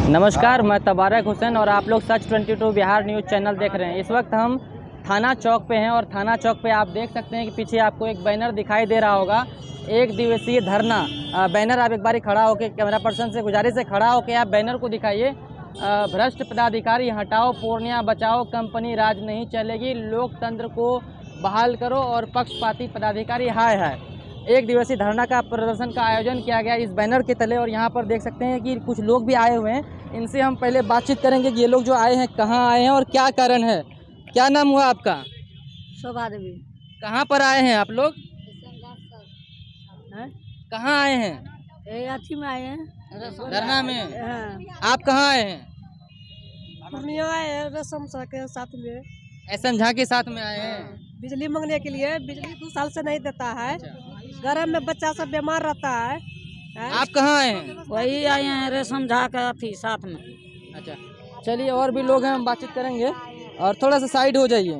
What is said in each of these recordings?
नमस्कार, मैं तबारक हुसैन और आप लोग सच 22 बिहार न्यूज़ चैनल देख रहे हैं। इस वक्त हम थाना चौक पे हैं और थाना चौक पे आप देख सकते हैं कि पीछे आपको एक बैनर दिखाई दे रहा होगा, एक दिवसीय धरना। बैनर आप एक बारी खड़ा होकर, कैमरा पर्सन से गुजारिश है खड़ा होकर आप बैनर को दिखाइए। भ्रष्ट पदाधिकारी हटाओ, पूर्णिया बचाओ, कंपनी राज नहीं चलेगी, लोकतंत्र को बहाल करो और पक्षपाती पदाधिकारी हाय हाय। एक दिवसीय धरना का प्रदर्शन का आयोजन किया गया इस बैनर के तले और यहाँ पर देख सकते हैं कि कुछ लोग भी आए हुए हैं। इनसे हम पहले बातचीत करेंगे कि ये लोग जो आए हैं कहाँ आए हैं और क्या कारण है। क्या नाम हुआ आपका? शोभा देवी। कहाँ पर आए हैं आप लोग? कहाँ आए हैं? अथी में आए हैं, धरना में। हाँ। आप कहाँ आए हैं? पूर्णिया आए हैं रसम सा के साथ में। एसएम झा के साथ में आए हैं। बिजली मांगने के लिए, बिजली 2 साल से नहीं देता है। गर्म में बच्चा सब बीमार रहता है। आप कहाँ आए हैं? वही आए हैं रेशम झा का अथी साथ में। अच्छा, चलिए और भी लोग हैं, हम बातचीत करेंगे और थोड़ा सा साइड हो जाइए।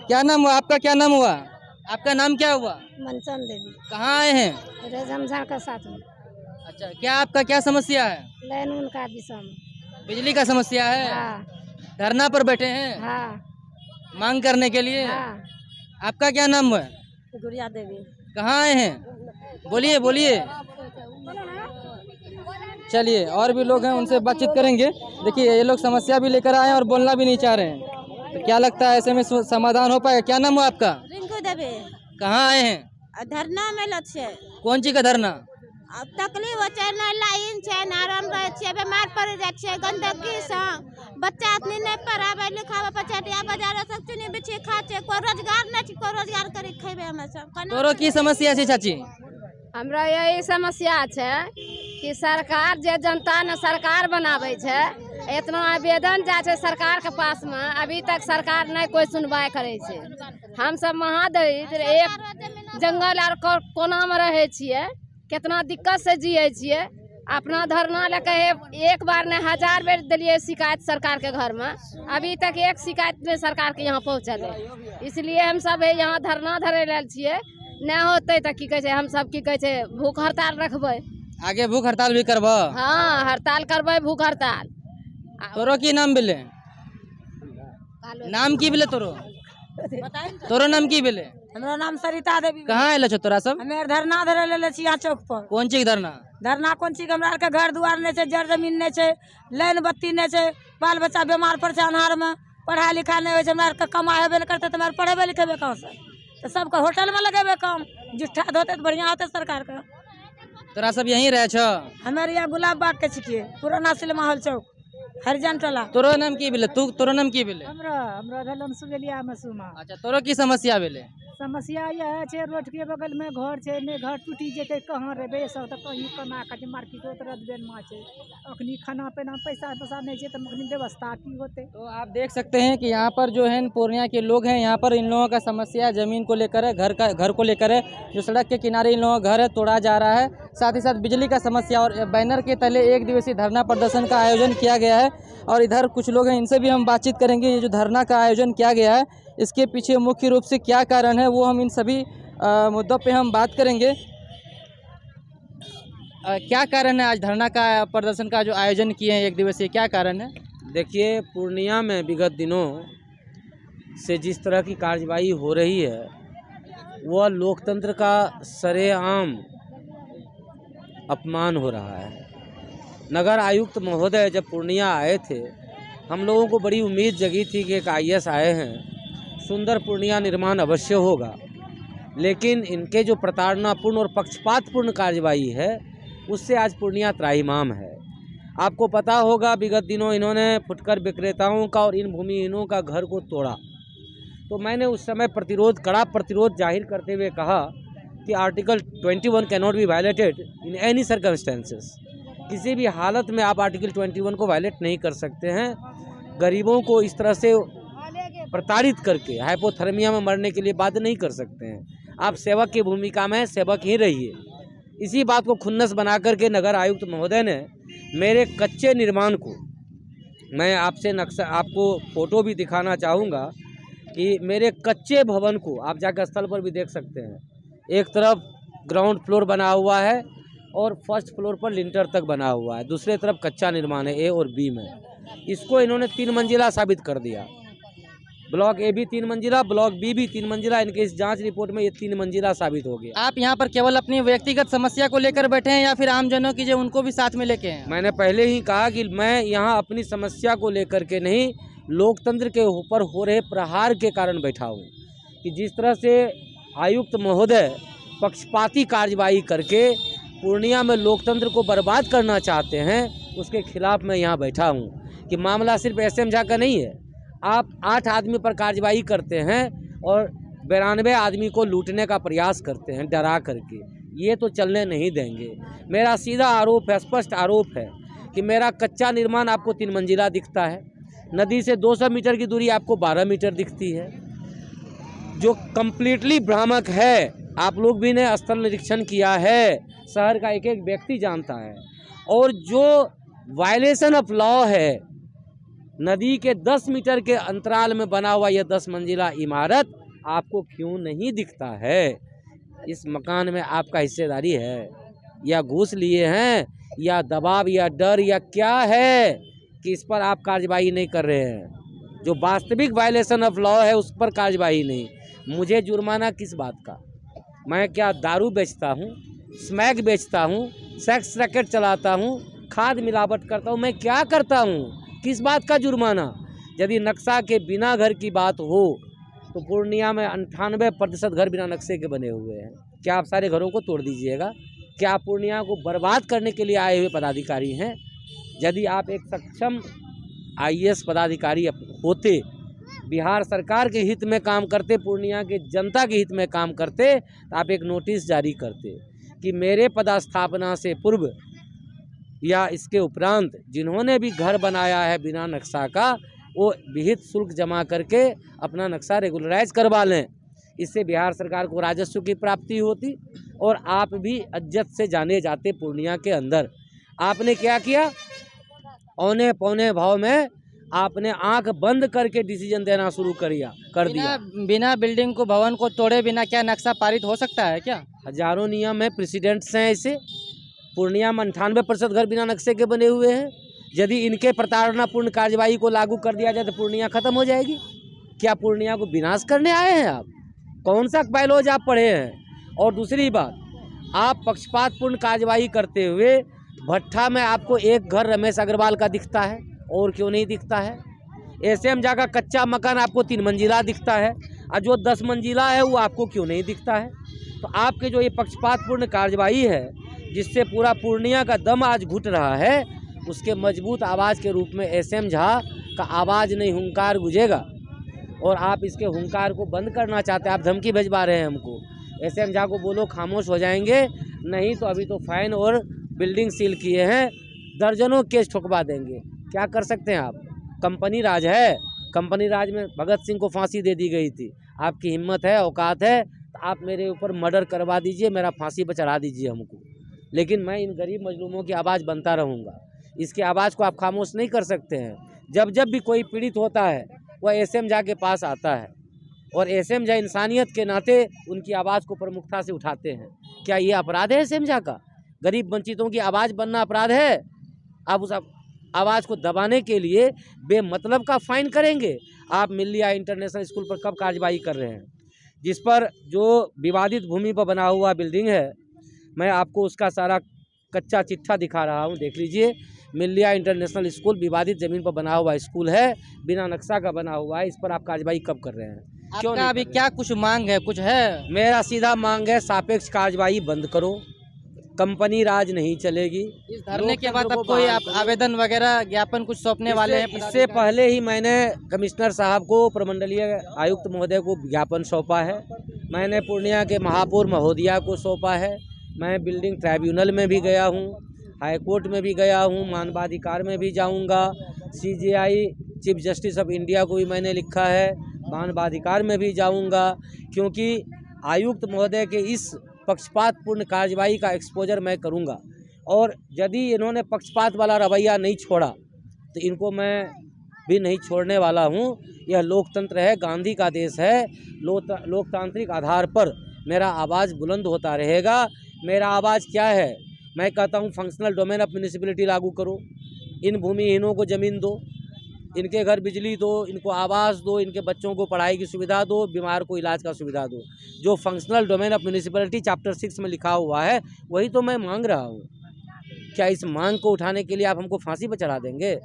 क्या नाम हुआ आपका? क्या नाम हुआ आपका? नाम क्या हुआ? मनचन देवी। कहाँ आए हैं? रेशम झा का साथ में। अच्छा, क्या आपका क्या समस्या है? लाइन उनका दिशा में। बिजली का समस्या है। हाँ धरना पर बैठे हैं हाँ मांग करने के लिए। हाँ। आपका क्या नाम है? गुड़िया देवी। कहाँ आए हैं? बोलिए बोलिए। चलिए और भी लोग हैं, उनसे बातचीत करेंगे। देखिए ये लोग समस्या भी लेकर आए हैं और बोलना भी नहीं चाह रहे हैं, तो क्या लगता है ऐसे में समाधान हो पाएगा? क्या नाम हुआ आपका? रिंकू देवी। कहाँ आए हैं? धरना में लक्ष्य कौन चीज का धरना? अब तकलीफ हो छै, न लाइन छै, न आराम रहे छै, बीमार पड़ जाय छै, गंदगी से बच्चा अपनी नहीं पढ़ावे लिखावे, पचटिया बाजार सब चुनी बिछी खा छै, कोई रोजगार नहीं छै, कोई रोजगार करी खेबे हमें सब। तोरो की समस्या है चाची? हमरा यही समस्या छै कि सरकार जे जनता ने सरकार बनावे छै, इतना आवेदन जाए छै सरकार के पास में, अभी तक सरकार नहीं कोई सुनवाई करे छै। हम सब महादरिद्र एक जंगल आर कोना में रहे छिए, कितना दिक्कत से जिये छिए। अपना धरना लेके एक बार ने 1000 बेर दिलिए शिकायत सरकार के घर में, अभी तक एक शिकायत में सरकार के यहाँ पहुँचल है। इसलिए हम सब यहाँ धरना धरे लेल छिए। नहीं होते तो की कहे छै, हम सब की कहे छै भूख हड़ताल रखबे। आगे भूख हड़ताल भी करबो? हाँ, हड़ताल करबे, भूख हड़ताल। तोरो की नाम भेले? नाम की भेले तोरो? तोरो नाम की भेले? हमरा नाम सरिता देवी। कहाँ आयल छो तोरा सब? हमे धरना धरे ले छी यहाँ चौक पर। कौन चीज धरना? धरना कोन चीज? हमरा आर के घर दुआर नहीं छै, जड़ जमीन नहीं छै, लाइन बत्ती नहीं छै, बाल बच्चा बीमार पड़ छै अन्हार में, पढ़ाई लिखाई नहीं हो छै, हमरा आर के कमाई हेबे नहीं करते तो हमरा पढ़ेबे लिखेबे कहाँ से? तो सबके होटल में लगेबे काम, जिठा होते तो बढ़िया होते सरकार के। तोरा सब यहीं रहे छो? हमारे यहाँ गुलाब बाग के छिके, पुराना सिनेमा हॉल चौक, हरिजन टोला। तोरो नाम की भेले? तोरो नाम की भेले? हमरा भेलन सुगेलिया में सुमा। अच्छा, तोरो की समस्या भेले? समस्या यह है, रोड के बगल में घर है, ने घर टूटी जेते, कहाँ रहबे सब, तो कहीं कमा के मार्केट उतरत बेन माँ है, अखनी खाना पीना पैसा नहीं है तो अखनी व्यवस्था की होते। तो आप देख सकते हैं कि यहाँ पर जो है पूर्णिया के लोग हैं, यहाँ पर इन लोगों का समस्या जमीन को लेकर है, घर को लेकर है। जो सड़क के किनारे इन लोगों का घर है तोड़ा जा रहा है, साथ ही साथ बिजली का समस्या। और बैनर के तले एक दिवसीय धरना प्रदर्शन का आयोजन किया गया है और इधर कुछ लोग हैं, इनसे भी हम बातचीत करेंगे। ये जो धरना का आयोजन किया गया है इसके पीछे मुख्य रूप से क्या कारण है वो हम इन सभी मुद्दों पे हम बात करेंगे। क्या कारण है आज धरना का प्रदर्शन का जो आयोजन किए हैं एक दिवसीय, क्या कारण है? देखिए, पूर्णिया में विगत दिनों से जिस तरह की कार्रवाई हो रही है वह लोकतंत्र का सरेआम अपमान हो रहा है। नगर आयुक्त महोदय जब पूर्णिया आए थे, हम लोगों को बड़ी उम्मीद जगी थी कि एक IAS आए हैं, सुंदर पूर्णिया निर्माण अवश्य होगा। लेकिन इनके जो प्रताड़नापूर्ण और पक्षपातपूर्ण कार्रवाई है उससे आज पूर्णिया त्राहिमाम है। आपको पता होगा विगत दिनों इन्होंने फुटकर विक्रेताओं का और इन भूमिहीनों का घर को तोड़ा, तो मैंने उस समय कड़ा प्रतिरोध जाहिर करते हुए कहा कि article 21 cannot be violated in any circumstances. किसी भी हालत में आप आर्टिकल 21 को वायलेट नहीं कर सकते हैं। गरीबों को इस तरह से प्रताड़ित करके हाइपोथर्मिया में मरने के लिए बाध्य नहीं कर सकते हैं। आप सेवक की भूमिका में सेवक ही रहिए। इसी बात को खुन्नस बना करके नगर आयुक्त महोदय ने मेरे कच्चे निर्माण को, मैं आपसे आपको फ़ोटो भी दिखाना चाहूँगा कि मेरे कच्चे भवन को आप जाकर स्थल पर भी देख सकते हैं। एक तरफ ग्राउंड फ्लोर बना हुआ है, और फर्स्ट फ्लोर पर लिंटर तक बना हुआ है, दूसरे तरफ कच्चा निर्माण है ए और बी में। इसको इन्होंने 3 मंजिला साबित कर दिया। ब्लॉक ए भी 3 मंजिला, ब्लॉक बी भी 3 मंजिला, इनके इस जांच रिपोर्ट में ये 3 मंजिला साबित हो गया। आप यहाँ पर केवल अपनी व्यक्तिगत समस्या को लेकर बैठे हैं या फिर आमजनों की जो उनको भी साथ में लेके हैं? मैंने पहले ही कहा कि मैं यहाँ अपनी समस्या को लेकर के नहीं, लोकतंत्र के ऊपर हो रहे प्रहार के कारण बैठा हूँ कि जिस तरह से आयुक्त महोदय पक्षपाती कार्यवाही करके पूर्णिया में लोकतंत्र को बर्बाद करना चाहते हैं, उसके खिलाफ मैं यहाँ बैठा हूँ कि मामला सिर्फ एसएम झा का नहीं है। आप 8 आदमी पर कार्रवाई करते हैं और 92 आदमी को लूटने का प्रयास करते हैं डरा करके, ये तो चलने नहीं देंगे। मेरा सीधा आरोप है, स्पष्ट आरोप है कि मेरा कच्चा निर्माण आपको 3 मंजिला दिखता है, नदी से 200 मीटर की दूरी आपको 12 मीटर दिखती है, जो कम्प्लीटली भ्रामक है। आप लोग भी ने स्थल निरीक्षण किया है, शहर का एक एक व्यक्ति जानता है। और जो वायलेशन ऑफ लॉ है, नदी के 10 मीटर के अंतराल में बना हुआ यह 10 मंजिला इमारत आपको क्यों नहीं दिखता है? इस मकान में आपका हिस्सेदारी है या घूस लिए हैं या दबाव या डर या क्या है कि इस पर आप कार्रवाई नहीं कर रहे हैं? जो वास्तविक वायलेशन ऑफ लॉ है उस पर कार्रवाई नहीं। मुझे जुर्माना किस बात का? मैं क्या दारू बेचता हूँ, स्मैक बेचता हूँ, सेक्स रैकेट चलाता हूँ, खाद मिलावट करता हूँ? मैं क्या करता हूँ? किस बात का जुर्माना? यदि नक्शा के बिना घर की बात हो तो पूर्णिया में 98% घर बिना नक्शे के बने हुए हैं। क्या आप सारे घरों को तोड़ दीजिएगा? क्या आप पूर्णिया को बर्बाद करने के लिए आए हुए पदाधिकारी हैं? यदि आप एक सक्षम IAS पदाधिकारी होते, बिहार सरकार के हित में काम करते, पूर्णिया के जनता के हित में काम करते, तो आप एक नोटिस जारी करते कि मेरे पदस्थापना से पूर्व या इसके उपरांत जिन्होंने भी घर बनाया है बिना नक्शा का, वो विहित शुल्क जमा करके अपना नक्शा रेगुलराइज करवा लें। इससे बिहार सरकार को राजस्व की प्राप्ति होती और आप भी इज्जत से जाने जाते पूर्णिया के अंदर। आपने क्या किया? औने पौने भाव में आपने आंख बंद करके डिसीजन देना शुरू कर दिया। बिना बिल्डिंग को, भवन को तोड़े बिना क्या नक्शा पारित हो सकता है क्या? हजारों नियम है, प्रेसिडेंट्स हैं ऐसे। पूर्णिया में 98% घर बिना नक्शे के बने हुए हैं। यदि इनके प्रताड़नापूर्ण कार्यवाही को लागू कर दिया जाए तो पूर्णिया खत्म हो जाएगी। क्या पूर्णिया को विनाश करने आए हैं आप? कौन सा बायोलॉजी आप पढ़े हैं? और दूसरी बात, आप पक्षपातपूर्ण कार्यवाही करते हुए भट्ठा में आपको एक घर रमेश अग्रवाल का दिखता है, और क्यों नहीं दिखता है? एसएम झा का कच्चा मकान आपको 3 मंजिला दिखता है, और जो 10 मंजिला है वो आपको क्यों नहीं दिखता है? तो आपके जो ये पक्षपातपूर्ण कार्यवाही है, जिससे पूरा पूर्णिया का दम आज घुट रहा है, उसके मजबूत आवाज़ के रूप में एसएम झा का आवाज़ नहीं, हुंकार गुजेगा। और आप इसके हुंकार को बंद करना चाहते हैं। आप धमकी भिजवा रहे हैं हमको। एसएम झा को बोलो खामोश हो जाएंगे, नहीं तो अभी तो फाइन और बिल्डिंग सील किए हैं, दर्जनों केस ठुकवा देंगे। क्या कर सकते हैं आप? कंपनी राज है। कंपनी राज में भगत सिंह को फांसी दे दी गई थी। आपकी हिम्मत है, औकात है, तो आप मेरे ऊपर मर्डर करवा दीजिए, मेरा फांसी पर चढ़ा दीजिए हमको, लेकिन मैं इन गरीब मजलूमों की आवाज़ बनता रहूँगा। इसकी आवाज़ को आप खामोश नहीं कर सकते हैं। जब जब भी कोई पीड़ित होता है वह एसएम झा के पास आता है, और एसएम झा इंसानियत के नाते उनकी आवाज़ को प्रमुखता से उठाते हैं। क्या ये अपराध है एसएम झा का? गरीब वंचितों की आवाज़ बनना अपराध है? आप उस आवाज़ को दबाने के लिए बेमतलब का फाइन करेंगे? आप मिलिया इंटरनेशनल स्कूल पर कब कार्रवाई कर रहे हैं? जिस पर जो विवादित भूमि पर बना हुआ बिल्डिंग है, मैं आपको उसका सारा कच्चा चिट्ठा दिखा रहा हूँ, देख लीजिए। मिलिया इंटरनेशनल स्कूल विवादित ज़मीन पर बना हुआ स्कूल है, बिना नक्शा का बना हुआ है। इस पर आप कार्रवाई कब कर रहे हैं? क्यों नहीं? अभी क्या कुछ मांग है? कुछ है? मेरा सीधा मांग है, सापेक्ष कार्रवाई बंद करो, कंपनी राज नहीं चलेगी। इस धरने के बाद अब कोई आवेदन वगैरह ज्ञापन कुछ सौंपने वाले हैं? इससे पहले ही मैंने कमिश्नर साहब को, प्रमंडलीय आयुक्त महोदय को ज्ञापन सौंपा है। मैंने पूर्णिया के महापौर महोदया को सौंपा है। मैं बिल्डिंग ट्राइब्यूनल में भी गया हूँ, हाई कोर्ट में भी गया हूँ, मानवाधिकार में भी जाऊँगा, CJI chief justice of India को भी मैंने लिखा है, मानवाधिकार में भी जाऊँगा, क्योंकि आयुक्त महोदय के इस पक्षपातपूर्ण कार्यवाही का एक्सपोजर मैं करूँगा। और यदि इन्होंने पक्षपात वाला रवैया नहीं छोड़ा तो इनको मैं भी नहीं छोड़ने वाला हूँ। यह लोकतंत्र है, गांधी का देश है। लोकतांत्रिक आधार पर मेरा आवाज़ बुलंद होता रहेगा। मेरा आवाज़ क्या है? मैं कहता हूँ फंक्शनल डोमेन ऑफ म्यूनिसिपैलिटी लागू करो, इन भूमिहीनों को ज़मीन दो, इनके घर बिजली दो, इनको आवास दो, इनके बच्चों को पढ़ाई की सुविधा दो, बीमार को इलाज का सुविधा दो। जो functional domain of municipality chapter 6 में लिखा हुआ है वही तो मैं मांग रहा हूँ। क्या इस मांग को उठाने के लिए आप हमको फांसी पर चढ़ा देंगे?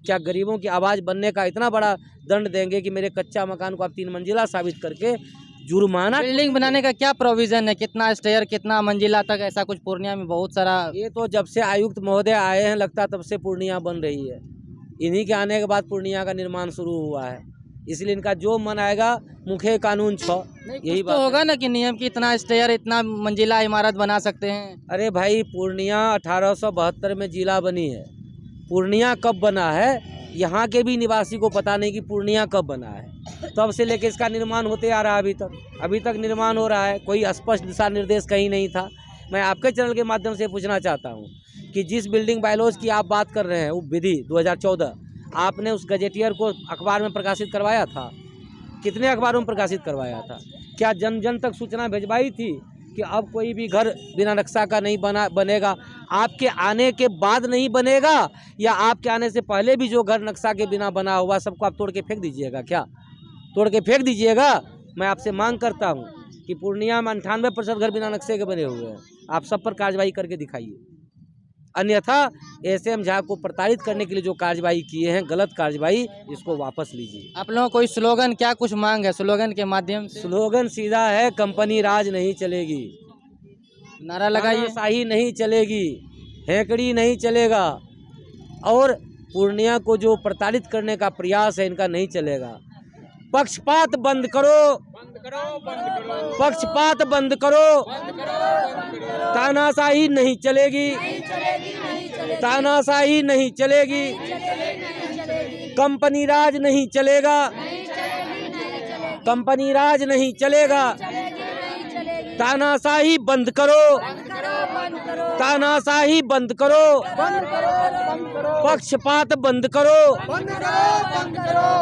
क्या गरीबों की आवाज़ बनने का इतना बड़ा दंड देंगे कि मेरे कच्चा मकान को आप 3 मंजिला साबित करके जुर्माना? बिल्डिंग बनाने का क्या प्रोविजन है, कितना स्टेयर, कितना मंजिला तक, ऐसा कुछ पूर्णिया में बहुत सारा। ये तो जब से आयुक्त महोदय आए हैं लगता तब से पूर्णिया बन रही है। इन्हीं के आने के बाद पूर्णिया का निर्माण शुरू हुआ है, इसलिए इनका जो मन आएगा मुखे कानून यही तो होगा ना कि नियम की इतना स्टेयर, इतना मंजिला इमारत बना सकते हैं। अरे भाई, पूर्णिया 1872 में जिला बनी है। पूर्णिया कब बना है यहाँ के भी निवासी को पता नहीं कि पूर्णिया कब बना है। तब से लेके इसका निर्माण होते आ रहा है, अभी तक निर्माण हो रहा है। कोई स्पष्ट दिशा निर्देश कहीं नहीं था। मैं आपके चैनल के माध्यम से पूछना चाहता हूँ कि जिस बिल्डिंग बायलॉज की आप बात कर रहे हैं, वो विधि 2014, आपने उस गजेटियर को अखबार में प्रकाशित करवाया था? कितने अखबारों में प्रकाशित करवाया था? क्या जन जन तक सूचना भिजवाई थी कि अब कोई भी घर बिना नक्शा का नहीं बनेगा? आपके आने के बाद नहीं बनेगा या आपके आने से पहले भी जो घर नक्शा के बिना बना हुआ सबको आप तोड़ के फेंक दीजिएगा? क्या तोड़ के फेंक दीजिएगा? मैं आपसे मांग करता हूं कि पूर्णिया में 98% घर बिना नक्शे के बने हुए हैं। आप सब पर कार्रवाई करके दिखाइए, अन्यथा एसएम झा को प्रताड़ित करने के लिए जो कार्रवाई किए हैं, गलत कार्रवाई, इसको वापस लीजिए। आप लोगों को कोई स्लोगन, क्या कुछ मांग है स्लोगन के माध्यम से? स्लोगन सीधा है, कंपनी राज नहीं चलेगी, नारा लगाइए। शाही नहीं चलेगी, हेकड़ी नहीं चलेगा, और पूर्णिया को जो प्रताड़ित करने का प्रयास है इनका नहीं चलेगा। पक्षपात बंद करो, पक्षपात बंद करो, तानाशाही नहीं चलेगी, तानाशाही नहीं चलेगी, कंपनी राज नहीं चलेगा, कंपनी राज नहीं चलेगा। तानाशाही बंद करो, तानाशाही बंद करो, पक्षपात बंद करो,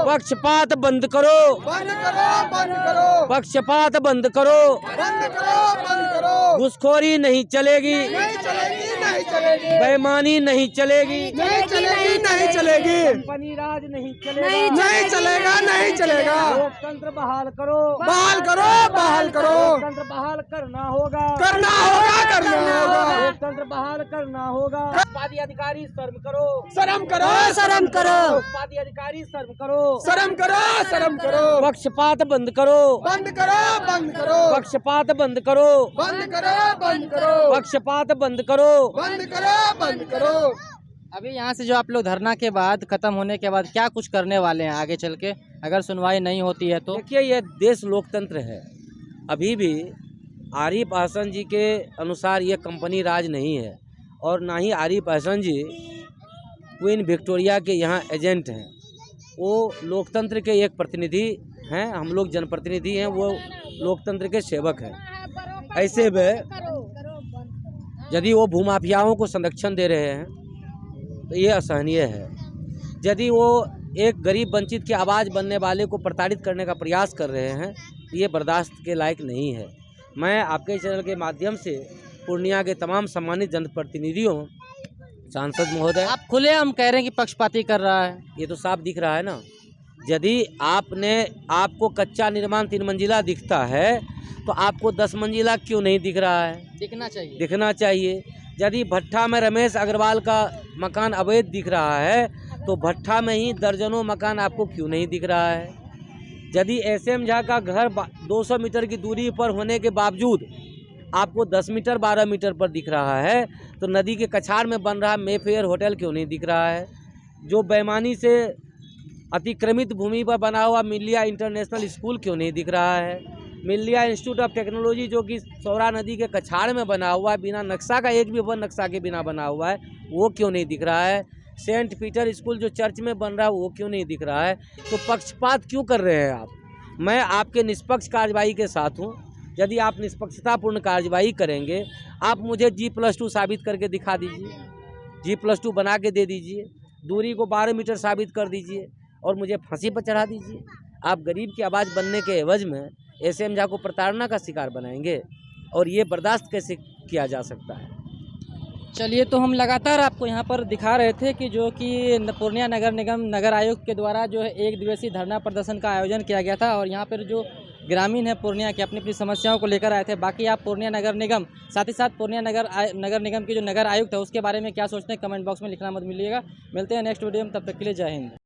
पक्षपात बंद करो, पक्षपात बंद करो, घूसखोरी नहीं चलेगी, बेईमानी नहीं चलेगी, नहीं चलेगी, कंपनी राज नहीं चलेगा, नहीं चलेगा, नहीं चलेगा। लोकतंत्र बहाल करो, बहाल करो, बहाल करो, लोकतंत्र बहाल करना होगा, करना होगा, करना होगा, लोकतंत्र बहाल करना होगा। पक्षपाती अधिकारी शर्म करो, शर्म करो, शर्म करो, पक्षपाती अधिकारी शर्म करो, शर्म करो, शर्म करो, पक्षपात बंद करो, बंद करो, बंद करो, पक्षपात बंद करो, बंद करो, बंद करो, पक्षपात बंद करो, बंद करो, बंद करो। अभी यहाँ से जो आप लोग धरना के बाद, खत्म होने के बाद क्या कुछ करने वाले हैं आगे चल के, अगर सुनवाई नहीं होती है तो? देखिए, ये देश लोकतंत्र है। अभी भी आरिफ अहसन जी के अनुसार ये कंपनी राज नहीं है, और ना ही आरिफ अहसन जी क्वीन विक्टोरिया के यहाँ एजेंट हैं। वो लोकतंत्र के एक प्रतिनिधि हैं, हम लोग जनप्रतिनिधि हैं, वो लोकतंत्र के सेवक हैं। ऐसे में यदि वो भूमाफियाओं को संरक्षण दे रहे हैं तो ये असहनीय है। यदि वो एक गरीब वंचित की आवाज़ बनने वाले को प्रताड़ित करने का प्रयास कर रहे हैं तो ये बर्दाश्त के लायक नहीं है। मैं आपके चैनल के माध्यम से पूर्णिया के तमाम सम्मानित जनप्रतिनिधियों, सांसद महोदय, आप खुलेआम कह रहे हैं कि पक्षपाती कर रहा है, ये तो साफ दिख रहा है ना। यदि आपको कच्चा निर्माण 3 मंजिला दिखता है तो आपको 10 मंजिला क्यों नहीं दिख रहा है? दिखना चाहिए, दिखना चाहिए। यदि भट्ठा में रमेश अग्रवाल का मकान अवैध दिख रहा है तो भट्ठा में ही दर्जनों मकान आपको क्यों नहीं दिख रहा है? यदि एसएम झा का घर 200 मीटर की दूरी पर होने के बावजूद आपको 10 मीटर 12 मीटर पर दिख रहा है तो नदी के कछार में बन रहा मेफेयर होटल क्यों नहीं दिख रहा है? जो बेईमानी से अतिक्रमित भूमि पर बना हुआ मिलिया इंटरनेशनल स्कूल क्यों नहीं दिख रहा है? मिलिया इंस्टीट्यूट ऑफ टेक्नोलॉजी जो कि सौरा नदी के कछाड़ में बना हुआ है, बिना नक्शा का, एक भी वन नक्शा के बिना बना हुआ है, वो क्यों नहीं दिख रहा है? सेंट पीटर स्कूल जो चर्च में बन रहा है वो क्यों नहीं दिख रहा है? तो पक्षपात क्यों कर रहे हैं आप? मैं आपके निष्पक्ष कार्रवाई के साथ हूँ। यदि आप निष्पक्षतापूर्ण कार्रवाई करेंगे, आप मुझे G+2 साबित करके दिखा दीजिए, G+2 बना के दे दीजिए, दूरी को 12 मीटर साबित कर दीजिए और मुझे फांसी पर चढ़ा दीजिए। आप गरीब की आवाज़ बनने के एवज में एसएम झा को प्रताड़ना का शिकार बनाएंगे, और ये बर्दाश्त कैसे किया जा सकता है? चलिए, तो हम लगातार आपको यहाँ पर दिखा रहे थे कि जो कि पूर्णिया नगर निगम नगर आयुक्त के द्वारा जो है 1 दिवसीय धरना प्रदर्शन का आयोजन किया गया था और यहाँ पर जो ग्रामीण है पूर्णिया के अपनी अपनी समस्याओं को लेकर आए थे। बाकी आप पूर्णिया नगर निगम साथ ही साथ पूर्णिया नगर निगम की जो नगर आयुक्त है उसके बारे में क्या सोचते हैं कमेंट बॉक्स में लिखना मत मिलिएगा। मिलते हैं नेक्स्ट वीडियो में, तब तक के लिए जय हिंद।